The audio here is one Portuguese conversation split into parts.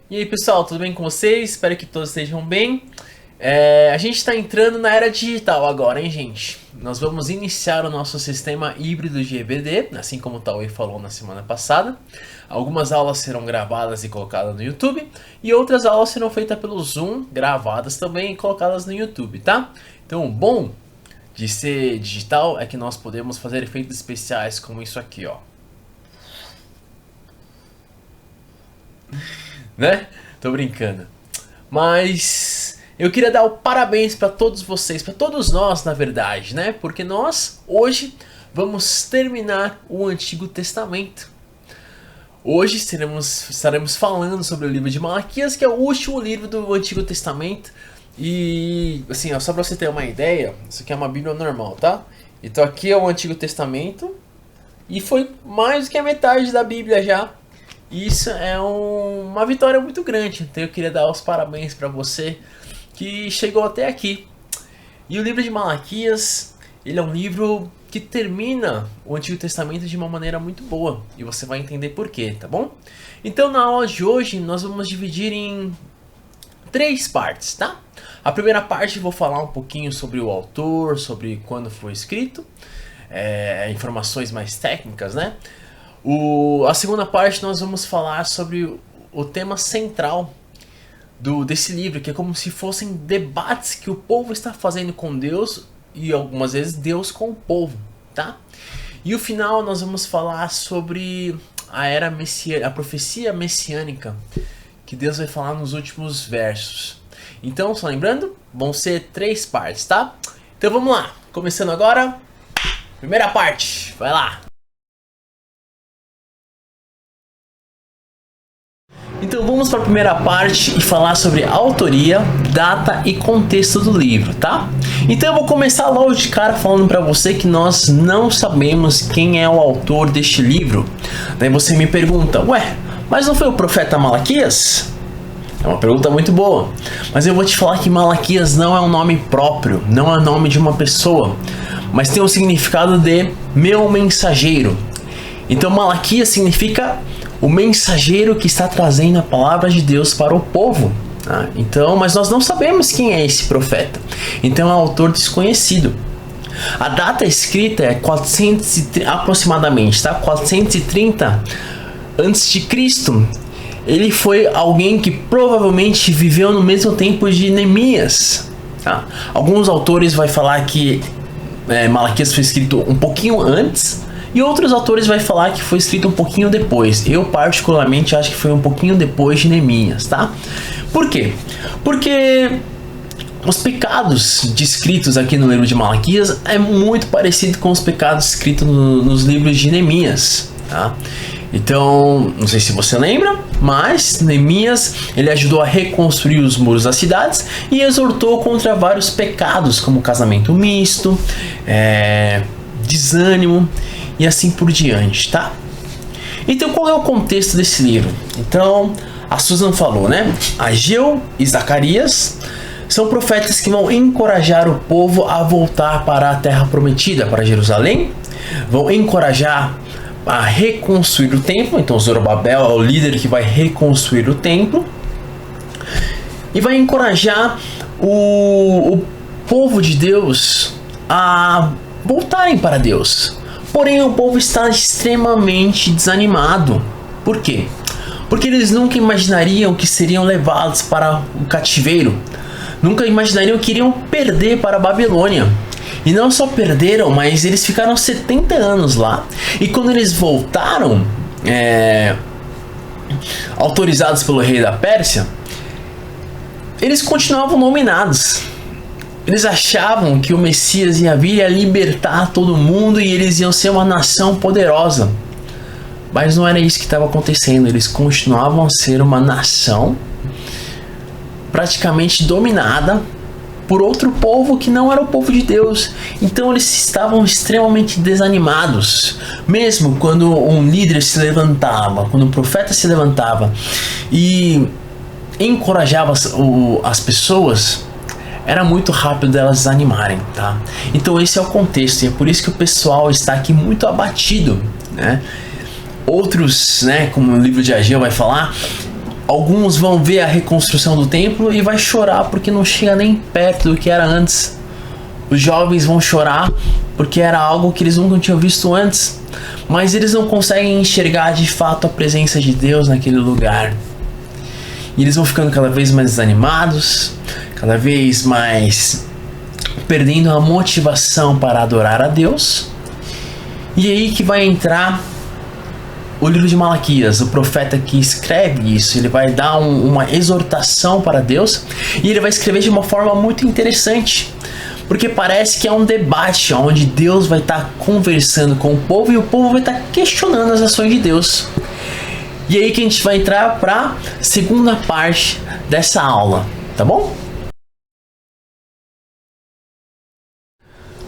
E aí pessoal, tudo bem com vocês? Espero que todos estejam bem. A gente está entrando na era digital agora, hein, gente? Nós vamos iniciar o nosso sistema híbrido de EBD, assim como o Tauê falou na semana passada. Algumas aulas serão gravadas e colocadas no YouTube, e outras aulas serão feitas pelo Zoom, gravadas também e colocadas no YouTube, tá? Então, o bom de ser digital é que nós podemos fazer efeitos especiais como isso aqui, ó. Né? Tô brincando. Mas eu queria dar o parabéns para todos vocês, para todos nós, na verdade, né? Porque nós hoje vamos terminar o Antigo Testamento. Hoje estaremos falando sobre o livro de Malaquias, que é o último livro do Antigo Testamento. E assim, ó, só para você ter uma ideia, isso aqui é uma Bíblia normal, tá? Então aqui é o Antigo Testamento e foi mais do que a metade da Bíblia já. Isso é uma vitória muito grande, então eu queria dar os parabéns para você que chegou até aqui. E o livro de Malaquias, ele é um livro que termina o Antigo Testamento de uma maneira muito boa, e você vai entender por quê, tá bom? Então na aula de hoje nós vamos dividir em 3 partes, tá? A primeira parte eu vou falar um pouquinho sobre o autor, sobre quando foi escrito, informações mais técnicas, né? A segunda parte nós vamos falar sobre o tema central desse livro, que é como se fossem debates que o povo está fazendo com Deus e algumas vezes Deus com o povo, tá? E o final nós vamos falar sobre a profecia messiânica que Deus vai falar nos últimos versos. Então, só lembrando, vão ser 3 partes, tá? Então vamos lá, começando agora, primeira parte, vai lá! Então vamos para a primeira parte e falar sobre autoria, data e contexto do livro, tá? Então eu vou começar logo de cara falando para você que nós não sabemos quem é o autor deste livro. Daí você me pergunta, ué, mas não foi o profeta Malaquias? É uma pergunta muito boa, mas eu vou te falar que Malaquias não é um nome próprio, não é o nome de uma pessoa, mas tem o significado de meu mensageiro. Então Malaquias significa o mensageiro que está trazendo a palavra de Deus para o povo. Tá? Então, mas nós não sabemos quem é esse profeta. Então é um autor desconhecido. A data escrita é 430, aproximadamente, tá? 430 a.C. Ele foi alguém que provavelmente viveu no mesmo tempo de Neemias. Tá? Alguns autores vão falar que Malaquias foi escrito um pouquinho antes, e outros autores vão falar que foi escrito um pouquinho depois. Eu particularmente acho que foi um pouquinho depois de Neemias, tá? Por quê? Porque os pecados descritos aqui no livro de Malaquias é muito parecido com os pecados escritos nos livros de Neemias, tá? Então, não sei se você lembra, mas Neemias, ele ajudou a reconstruir os muros das cidades e exortou contra vários pecados, como casamento misto, desânimo e assim por diante, tá? Então, qual é o contexto desse livro? Então, a Susan falou, né? Ageu e Zacarias são profetas que vão encorajar o povo a voltar para a terra prometida, para Jerusalém. Vão encorajar a reconstruir o templo. Então, Zorobabel é o líder que vai reconstruir o templo. E vai encorajar o povo de Deus a voltarem para Deus. Porém, o povo está extremamente desanimado. Por quê? Porque eles nunca imaginariam que seriam levados para o cativeiro. Nunca imaginariam que iriam perder para a Babilônia. E não só perderam, mas eles ficaram 70 anos lá. E quando eles voltaram, autorizados pelo rei da Pérsia, eles continuavam nominados. Eles achavam que o Messias ia vir a libertar todo mundo e eles iam ser uma nação poderosa. Mas não era isso que estava acontecendo. Eles continuavam a ser uma nação praticamente dominada por outro povo que não era o povo de Deus. Então eles estavam extremamente desanimados. Mesmo quando um líder se levantava, quando um profeta se levantava e encorajava as pessoas, era muito rápido delas desanimarem, tá? Então esse é o contexto, e é por isso que o pessoal está aqui muito abatido, né? Outros, né, como o livro de Ageu vai falar, Alguns vão ver a reconstrução do templo e vai chorar porque não chega nem perto do que era antes. Os jovens vão chorar porque era algo que eles nunca tinham visto antes, mas eles não conseguem enxergar de fato a presença de Deus naquele lugar. E eles vão ficando cada vez mais desanimados, cada vez mais perdendo a motivação para adorar a Deus. E aí que vai entrar o livro de Malaquias, o profeta que escreve isso. Ele vai dar uma exortação para Deus, e ele vai escrever de uma forma muito interessante, porque parece que é um debate onde Deus vai estar conversando com o povo e o povo vai estar questionando as ações de Deus. E aí que a gente vai entrar para a segunda parte dessa aula, tá bom?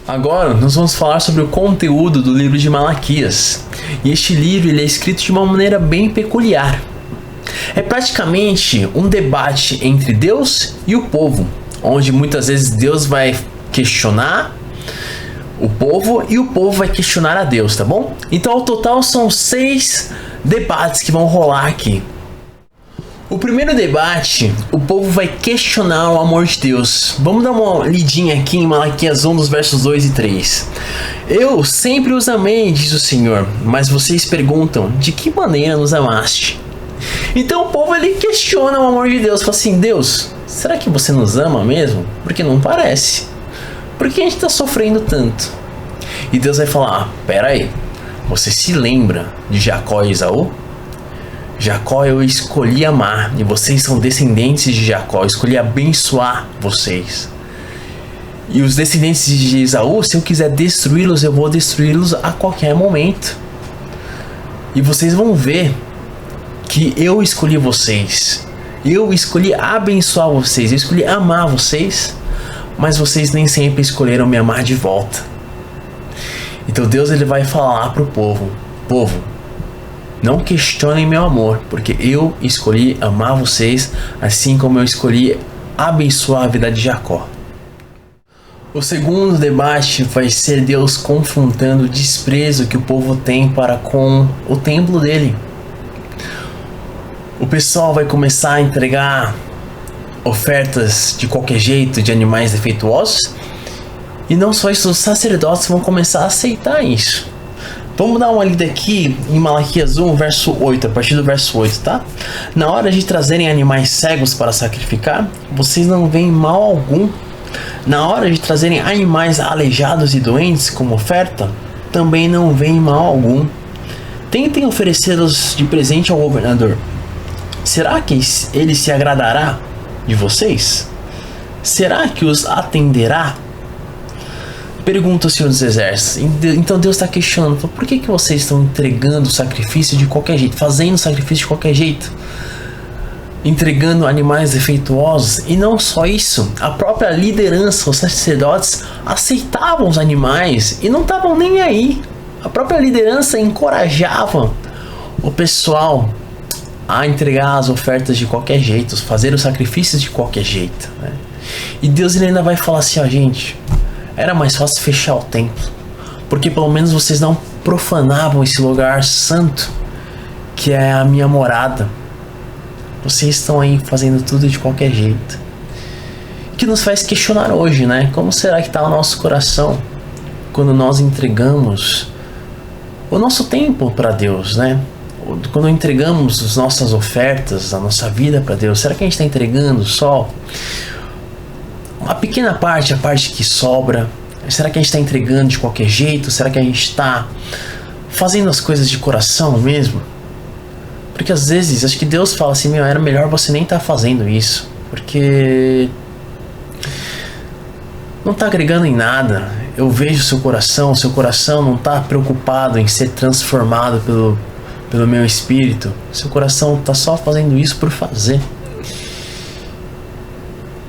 Agora nós vamos falar sobre o conteúdo do livro de Malaquias. E este livro ele é escrito de uma maneira bem peculiar. É praticamente um debate entre Deus e o povo, onde muitas vezes Deus vai questionar o povo e o povo vai questionar a Deus, tá bom? Então ao total são 6 debates que vão rolar aqui. O primeiro debate, o povo vai questionar o amor de Deus. Vamos dar uma lidinha aqui em Malaquias 1, dos versos 2 e 3. Eu sempre os amei, diz o Senhor, mas vocês perguntam, de que maneira nos amaste? Então o povo ele questiona o amor de Deus, fala assim, Deus, será que você nos ama mesmo? Porque não parece. Por que a gente está sofrendo tanto? E Deus vai falar, pera aí, você se lembra de Jacó e Esaú? Jacó eu escolhi amar, e vocês são descendentes de Jacó, eu escolhi abençoar vocês. E os descendentes de Esaú, se eu quiser destruí-los, eu vou destruí-los a qualquer momento. E vocês vão ver que eu escolhi vocês, eu escolhi abençoar vocês, eu escolhi amar vocês, mas vocês nem sempre escolheram me amar de volta. Então Deus ele vai falar para o povo, não questionem meu amor, porque eu escolhi amar vocês, assim como eu escolhi abençoar a vida de Jacó. O segundo debate vai ser Deus confrontando o desprezo que o povo tem para com o templo dele. O pessoal vai começar a entregar ofertas de qualquer jeito, de animais defeituosos, e não só isso, os sacerdotes vão começar a aceitar isso. Vamos dar uma lida aqui em Malaquias 1, verso 8, a partir do verso 8, tá? Na hora de trazerem animais cegos para sacrificar, vocês não veem mal algum. Na hora de trazerem animais aleijados e doentes como oferta, também não veem mal algum. Tentem oferecê-los de presente ao governador. Será que ele se agradará de vocês? Será que os atenderá? Pergunta o Senhor dos Exércitos. Então Deus está questionando, por que vocês estão entregando sacrifício de qualquer jeito, fazendo sacrifício de qualquer jeito, entregando animais defeituosos? E não só isso, a própria liderança, os sacerdotes aceitavam os animais e não estavam nem aí. A própria liderança encorajava o pessoal a entregar as ofertas de qualquer jeito, fazer os sacrifícios de qualquer jeito, né? E Deus ele ainda vai falar assim, ó, gente, era mais fácil fechar o templo, porque pelo menos vocês não profanavam esse lugar santo, que é a minha morada. Vocês estão aí fazendo tudo de qualquer jeito. Que nos faz questionar hoje, né? Como será que está o nosso coração quando nós entregamos o nosso tempo para Deus, né? Quando entregamos as nossas ofertas, a nossa vida para Deus, será que a gente está entregando só uma pequena parte, a parte que sobra? Será que a gente está entregando de qualquer jeito? Será que a gente está fazendo as coisas de coração mesmo? Porque às vezes, acho que Deus fala assim, era melhor você nem estar fazendo isso, porque não está agregando em nada. Eu vejo seu coração não está preocupado em ser transformado pelo meu espírito. Seu coração está só fazendo isso por fazer.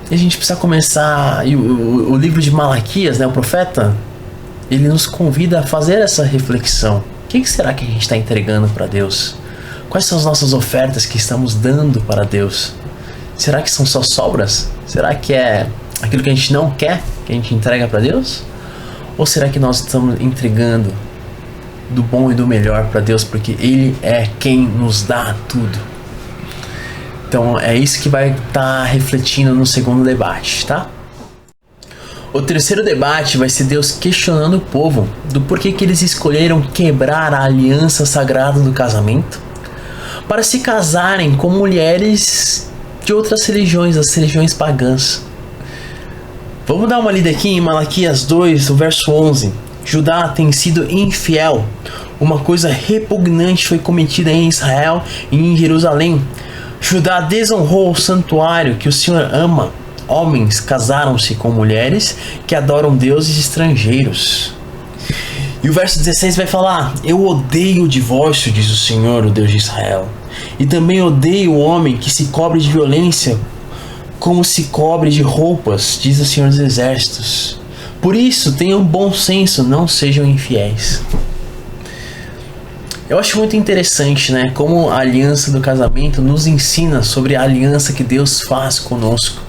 E a gente precisa começar, e o livro de Malaquias, né, o profeta, ele nos convida a fazer essa reflexão. O que será que a gente está entregando para Deus? Quais são as nossas ofertas que estamos dando para Deus? Será que são só sobras? Será que é aquilo que a gente não quer, que a gente entrega para Deus? Ou será que nós estamos entregando do bom e do melhor para Deus, porque Ele é quem nos dá tudo? Então é isso que vai estar refletindo no segundo debate, tá? O terceiro debate vai ser Deus questionando o povo do porquê que eles escolheram quebrar a aliança sagrada do casamento para se casarem com mulheres de outras religiões, as religiões pagãs. Vamos dar uma lida aqui em Malaquias 2, o verso 11. Judá tem sido infiel. Uma coisa repugnante foi cometida em Israel e em Jerusalém. Judá desonrou o santuário que o Senhor ama. Homens casaram-se com mulheres que adoram deuses estrangeiros. E o verso 16 vai falar: eu odeio o divórcio, diz o Senhor, o Deus de Israel. E também odeio o homem que se cobre de violência como se cobre de roupas, diz o Senhor dos Exércitos. Por isso, tenham bom senso, não sejam infiéis. Eu acho muito interessante, né? Como a aliança do casamento nos ensina sobre a aliança que Deus faz conosco.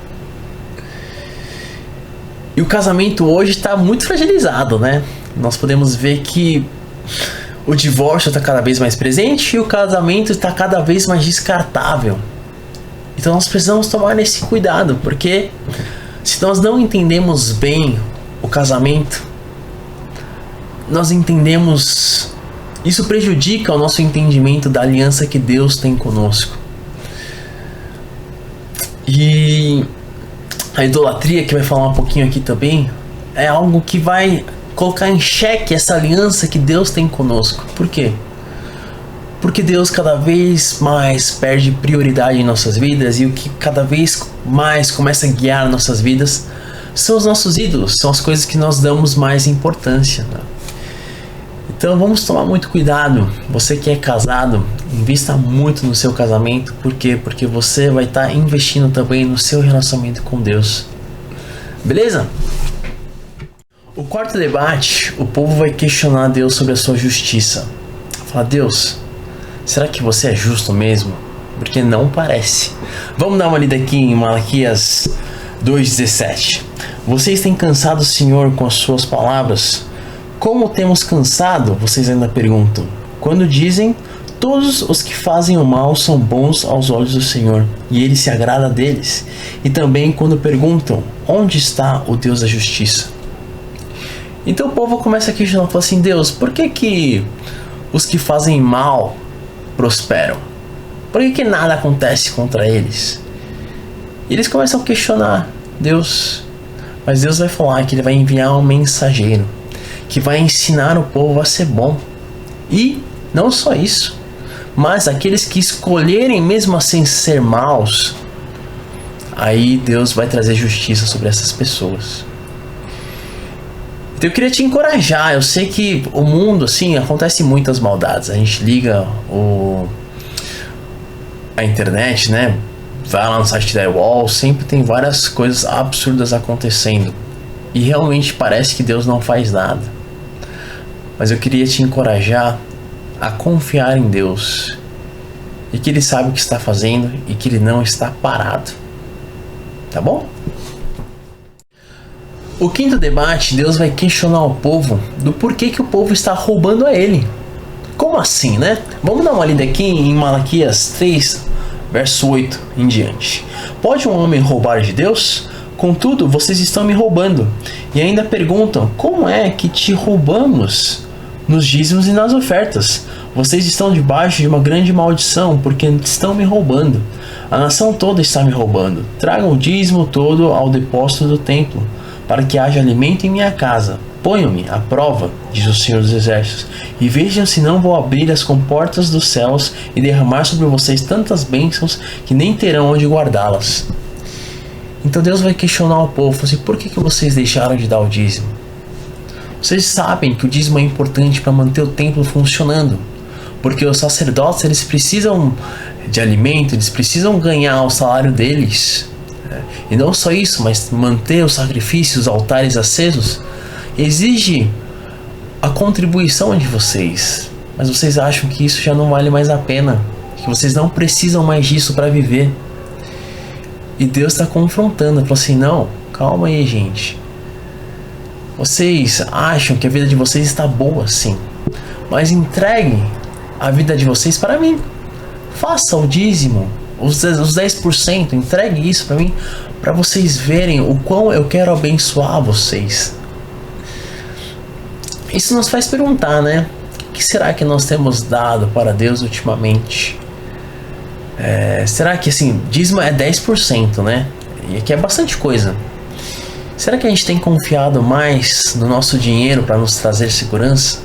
E o casamento hoje está muito fragilizado, né? Nós podemos ver que o divórcio está cada vez mais presente e o casamento está cada vez mais descartável. Então nós precisamos tomar esse cuidado, porque se nós não entendemos bem o casamento, isso prejudica o nosso entendimento da aliança que Deus tem conosco. E a idolatria, que vai falar um pouquinho aqui também, é algo que vai colocar em xeque essa aliança que Deus tem conosco. Por quê? Porque Deus cada vez mais perde prioridade em nossas vidas, e o que cada vez mais começa a guiar nossas vidas são os nossos ídolos, são as coisas que nós damos mais importância, né? Então vamos tomar muito cuidado. Você que é casado, invista muito no seu casamento. Por quê? Porque você vai estar investindo também no seu relacionamento com Deus. Beleza? O quarto debate, o povo vai questionar Deus sobre a sua justiça. Falar: Deus, será que você é justo mesmo? Porque não parece. Vamos dar uma lida aqui em Malaquias 2,17. Vocês têm cansado o Senhor com as suas palavras? Como temos cansado? Vocês ainda perguntam. Quando dizem: todos os que fazem o mal são bons aos olhos do Senhor, e Ele se agrada deles. E também quando perguntam: onde está o Deus da justiça? Então o povo começa a questionar, fala assim: Deus, por que os que fazem mal prosperam? Por que nada acontece contra eles? E eles começam a questionar Deus. Mas Deus vai falar que Ele vai enviar um mensageiro que vai ensinar o povo a ser bom. E não só isso, mas aqueles que escolherem mesmo assim ser maus, aí Deus vai trazer justiça sobre essas pessoas. Então eu queria te encorajar. Eu sei que o mundo, assim, acontece muitas maldades. A gente liga a internet, né? Vai lá no site da UOL, sempre tem várias coisas absurdas acontecendo. E realmente parece que Deus não faz nada. Mas eu queria te encorajar a confiar em Deus. E que Ele sabe o que está fazendo e que Ele não está parado. Tá bom? O quinto debate, Deus vai questionar o povo do porquê que o povo está roubando a Ele. Como assim, né? Vamos dar uma lida aqui em Malaquias 3, verso 8 em diante. Pode um homem roubar de Deus? Contudo, vocês estão me roubando. E ainda perguntam: como é que te roubamos? Nos dízimos e nas ofertas. Vocês estão debaixo de uma grande maldição, porque estão me roubando. A nação toda está me roubando. Tragam o dízimo todo ao depósito do templo, para que haja alimento em minha casa. Ponham-me à prova, diz o Senhor dos Exércitos, e vejam se não vou abrir as comportas dos céus e derramar sobre vocês tantas bênçãos que nem terão onde guardá-las. Então Deus vai questionar o povo, assim: por que vocês deixaram de dar o dízimo? Vocês sabem que o dízimo é importante para manter o templo funcionando, porque os sacerdotes, eles precisam de alimento, eles precisam ganhar o salário deles. E não só isso, mas manter os sacrifícios, os altares acesos, exige a contribuição de vocês. Mas vocês acham que isso já não vale mais a pena, que vocês não precisam mais disso para viver. E Deus está confrontando, falou assim: não, calma aí, gente. Vocês acham que a vida de vocês está boa, sim, mas entreguem a vida de vocês para mim. Faça o dízimo, os 10%, entregue isso para mim, para vocês verem o quão eu quero abençoar vocês. Isso nos faz perguntar, né? O que será que nós temos dado para Deus ultimamente? Será que assim, dízimo é 10%, né? E aqui é bastante coisa. Será que a gente tem confiado mais no nosso dinheiro para nos trazer segurança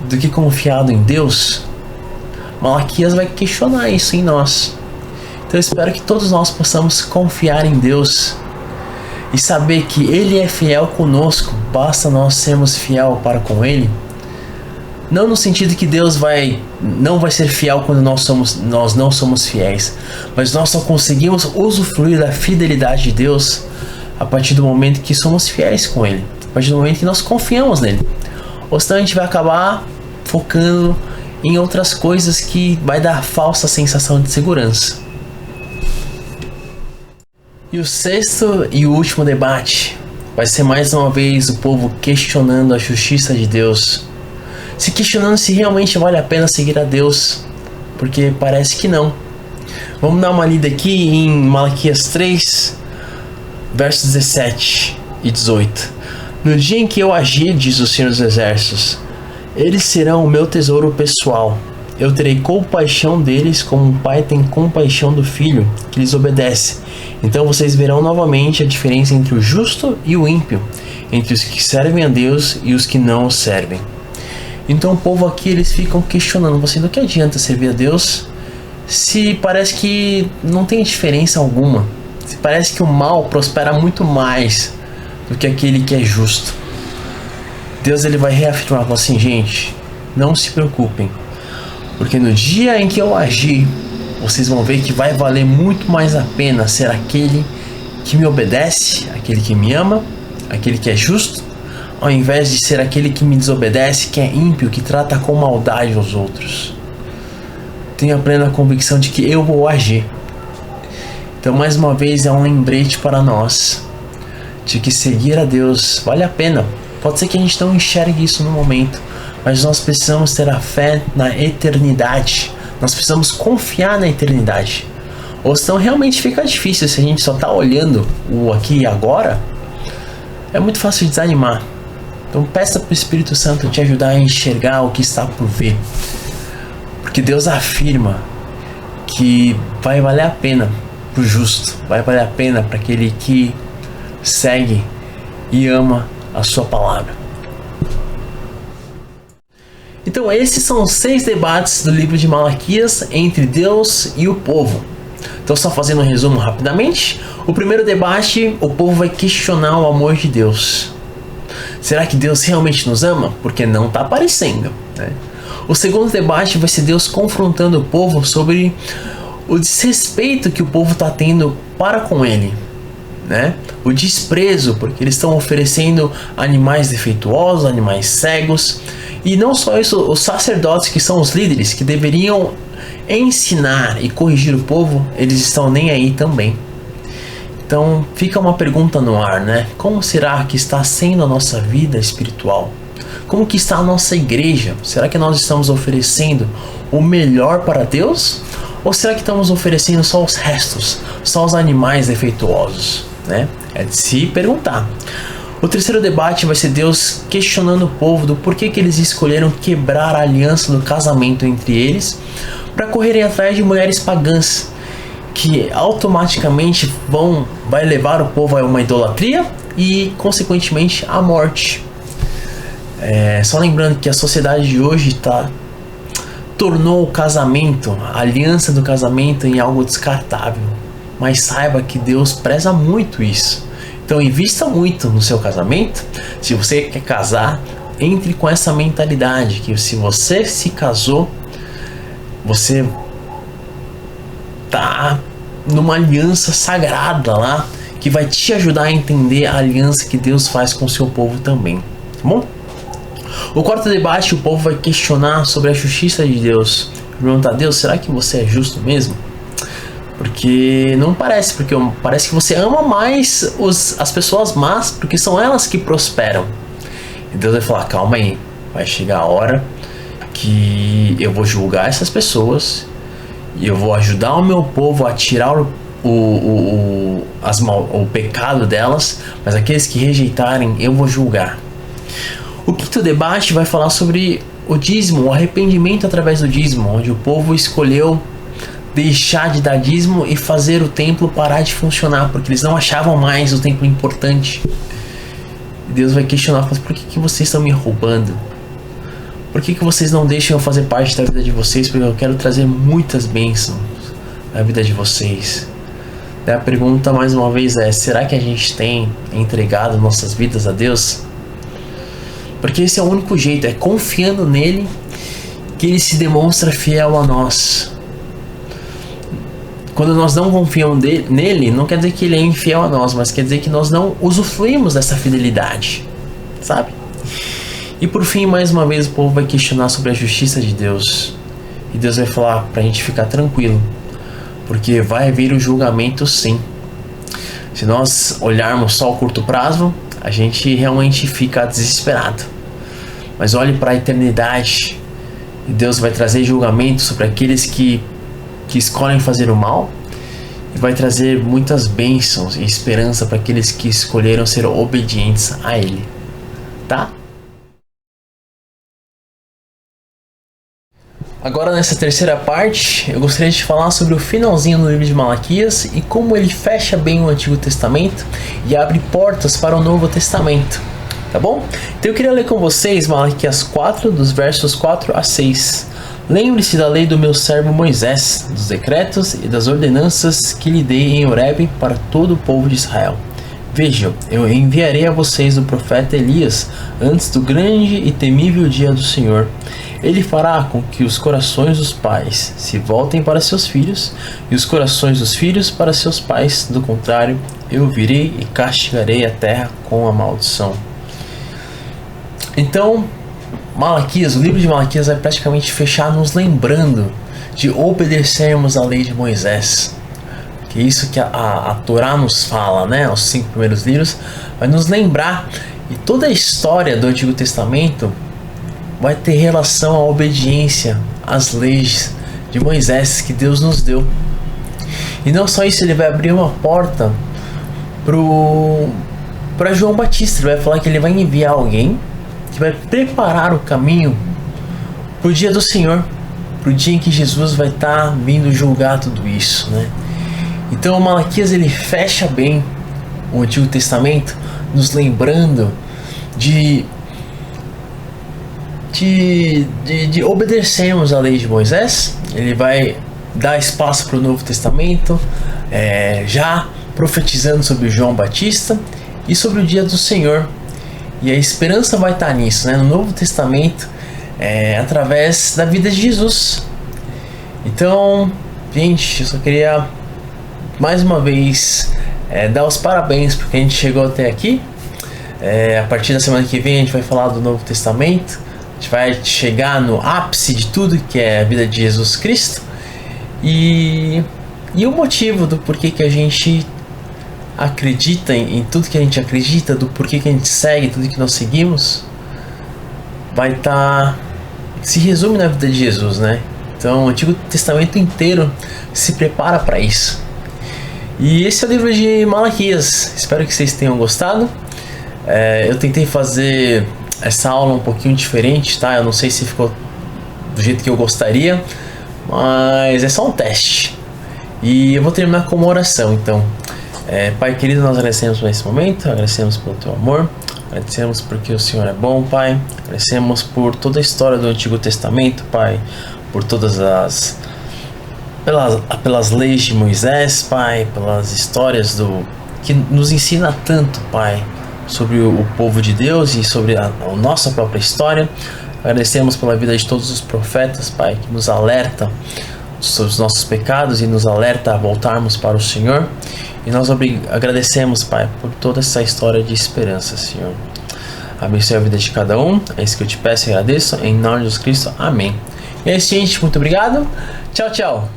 do que confiado em Deus? Malaquias vai questionar isso em nós. Então eu espero que todos nós possamos confiar em Deus e saber que Ele é fiel conosco, basta nós sermos fiel para com Ele. Não no sentido que Deus não vai ser fiel quando nós não somos fiéis, mas nós só conseguimos usufruir da fidelidade de Deus a partir do momento que somos fiéis com Ele, a partir do momento que nós confiamos nele. Ou senão a gente vai acabar focando em outras coisas que vai dar falsa sensação de segurança. E o sexto e último debate vai ser mais uma vez o povo questionando a justiça de Deus, se questionando se realmente vale a pena seguir a Deus, porque parece que não. Vamos dar uma lida aqui em Malaquias 3, versos 17 e 18. No dia em que eu agir, diz o Senhor dos Exércitos, eles serão o meu tesouro pessoal. Eu terei compaixão deles como um pai tem compaixão do filho que lhes obedece. Então vocês verão novamente a diferença entre o justo e o ímpio, entre os que servem a Deus e os que não o servem. Então o povo aqui, eles ficam questionando, assim, do que adianta servir a Deus se parece que não tem diferença alguma, se parece que o mal prospera muito mais do que aquele que é justo. Deus, ele vai reafirmar assim, gente, não se preocupem, porque no dia em que eu agir, vocês vão ver que vai valer muito mais a pena ser aquele que me obedece, aquele que me ama, aquele que é justo, ao invés de ser aquele que me desobedece, que é ímpio, que trata com maldade os outros. Tenho a plena convicção de que eu vou agir. Então, mais uma vez, é um lembrete para nós de que seguir a Deus vale a pena. Pode ser que a gente não enxergue isso no momento, mas nós precisamos ter a fé na eternidade. Nós precisamos confiar na eternidade. Ou senão realmente fica difícil se a gente só está olhando o aqui e agora. É muito fácil de desanimar. Então peça para o Espírito Santo te ajudar a enxergar o que está por vir. Porque Deus afirma que vai valer a pena para o justo. Vai valer a pena para aquele que segue e ama a sua palavra. Então esses são os 6 debates do livro de Malaquias entre Deus e o povo. Então, só fazendo um resumo rapidamente. O primeiro debate, o povo vai questionar o amor de Deus. Será que Deus realmente nos ama? Porque não está aparecendo, né? O segundo debate vai ser Deus confrontando o povo sobre o desrespeito que o povo está tendo para com ele, né? O desprezo, porque eles estão oferecendo animais defeituosos, animais cegos. E não só isso, os sacerdotes, que são os líderes, que deveriam ensinar e corrigir o povo, eles estão nem aí também. Então fica uma pergunta no ar, né? Como será que está sendo a nossa vida espiritual? Como que está a nossa igreja? Será que nós estamos oferecendo o melhor para Deus? Ou será que estamos oferecendo só os restos, só os animais defeituosos, né? É de se perguntar. O terceiro debate vai ser Deus questionando o povo do porquê que eles escolheram quebrar a aliança do casamento entre eles para correrem atrás de mulheres pagãs, que automaticamente vai levar o povo a uma idolatria e consequentemente à morte. Só lembrando que a sociedade de hoje tornou o casamento, a aliança do casamento, em algo descartável, mas saiba que Deus preza muito isso. Então invista muito no seu casamento. Se você quer casar, entre com essa mentalidade que se você se casou, você tá numa aliança sagrada lá, que vai te ajudar a entender a aliança que Deus faz com o seu povo também, tá bom? O quarto debate, o povo vai questionar sobre a justiça de Deus. Perguntar a Deus, será que você é justo mesmo? Porque não parece, porque parece que você ama mais as pessoas más, porque são elas que prosperam. E Deus vai falar, calma aí, vai chegar a hora que eu vou julgar essas pessoas e eu vou ajudar o meu povo a tirar o pecado delas, mas aqueles que rejeitarem eu vou julgar. O quinto debate vai falar sobre o dízimo, o arrependimento através do dízimo, onde o povo escolheu deixar de dar dízimo e fazer o templo parar de funcionar, porque eles não achavam mais o templo importante. E Deus vai questionar: por que vocês estão me roubando? Por que vocês não deixam eu fazer parte da vida de vocês? Porque eu quero trazer muitas bênçãos na vida de vocês. E a pergunta mais uma vez é: será que a gente tem entregado nossas vidas a Deus? Porque esse é o único jeito, é confiando nele que ele se demonstra fiel a nós. Quando nós não confiamos nele, não quer dizer que ele é infiel a nós, mas quer dizer que nós não usufruímos dessa fidelidade, sabe? E por fim, mais uma vez, o povo vai questionar sobre a justiça de Deus. E Deus vai falar pra gente ficar tranquilo, porque vai vir o julgamento sim. Se nós olharmos só o curto prazo, a gente realmente fica desesperado. Mas olhe para a eternidade, e Deus vai trazer julgamento sobre aqueles que escolhem fazer o mal, e vai trazer muitas bênçãos e esperança para aqueles que escolheram ser obedientes a Ele, tá? Agora, nessa terceira parte, eu gostaria de falar sobre o finalzinho do livro de Malaquias e como ele fecha bem o Antigo Testamento e abre portas para o Novo Testamento, tá bom? Então eu queria ler com vocês Malaquias 4, dos versos 4 a 6. Lembre-se da lei do meu servo Moisés, dos decretos e das ordenanças que lhe dei em Horebe para todo o povo de Israel. Vejam, eu enviarei a vocês o profeta Elias antes do grande e temível dia do Senhor. Ele fará com que os corações dos pais se voltem para seus filhos e os corações dos filhos para seus pais. Do contrário, eu virei e castigarei a terra com a maldição. Então, Malaquias, o livro de Malaquias vai praticamente fechar nos lembrando de obedecermos a lei de Moisés. Que é isso que a Torá nos fala, né? Os 5 primeiros livros vai nos lembrar. E toda a história do Antigo Testamento vai ter relação à obediência às leis de Moisés que Deus nos deu. E não só isso, ele vai abrir uma porta para João Batista. Ele vai falar que ele vai enviar alguém que vai preparar o caminho para o dia do Senhor, para o dia em que Jesus vai estar vindo julgar tudo isso, né? Então Malaquias ele fecha bem o Antigo Testamento, nos lembrando de obedecermos a lei de Moisés. Ele vai dar espaço para o Novo Testamento, já profetizando sobre João Batista e sobre o dia do Senhor. E a esperança vai estar nisso, né? No Novo Testamento, através da vida de Jesus. Então, gente, eu só queria mais uma vez dar os parabéns porque a gente chegou até aqui. A partir da semana que vem a gente vai falar do Novo Testamento. A gente vai chegar no ápice de tudo que é a vida de Jesus Cristo. E o motivo do porquê que a gente acredita em tudo que a gente acredita, do porquê que a gente segue tudo que nós seguimos, se resume na vida de Jesus, né? Então o Antigo Testamento inteiro se prepara para isso. E esse é o livro de Malaquias. Espero que vocês tenham gostado. Eu tentei fazer essa aula um pouquinho diferente, tá? Eu não sei se ficou do jeito que eu gostaria, mas é só um teste. E eu vou terminar com uma oração, então. Pai querido, nós agradecemos por esse momento, agradecemos pelo teu amor, agradecemos porque o Senhor é bom, Pai. Agradecemos por toda a história do Antigo Testamento, Pai, por todas pelas leis de Moisés, Pai, pelas histórias que nos ensina tanto, Pai, sobre o povo de Deus e sobre a nossa própria história. Agradecemos pela vida de todos os profetas, Pai, que nos alerta sobre os nossos pecados e nos alerta a voltarmos para o Senhor. E nós agradecemos, Pai, por toda essa história de esperança, Senhor. Abençoe a vida de cada um. É isso que eu te peço e agradeço. Em nome de Jesus Cristo. Amém. E é isso, gente. Muito obrigado. Tchau, tchau.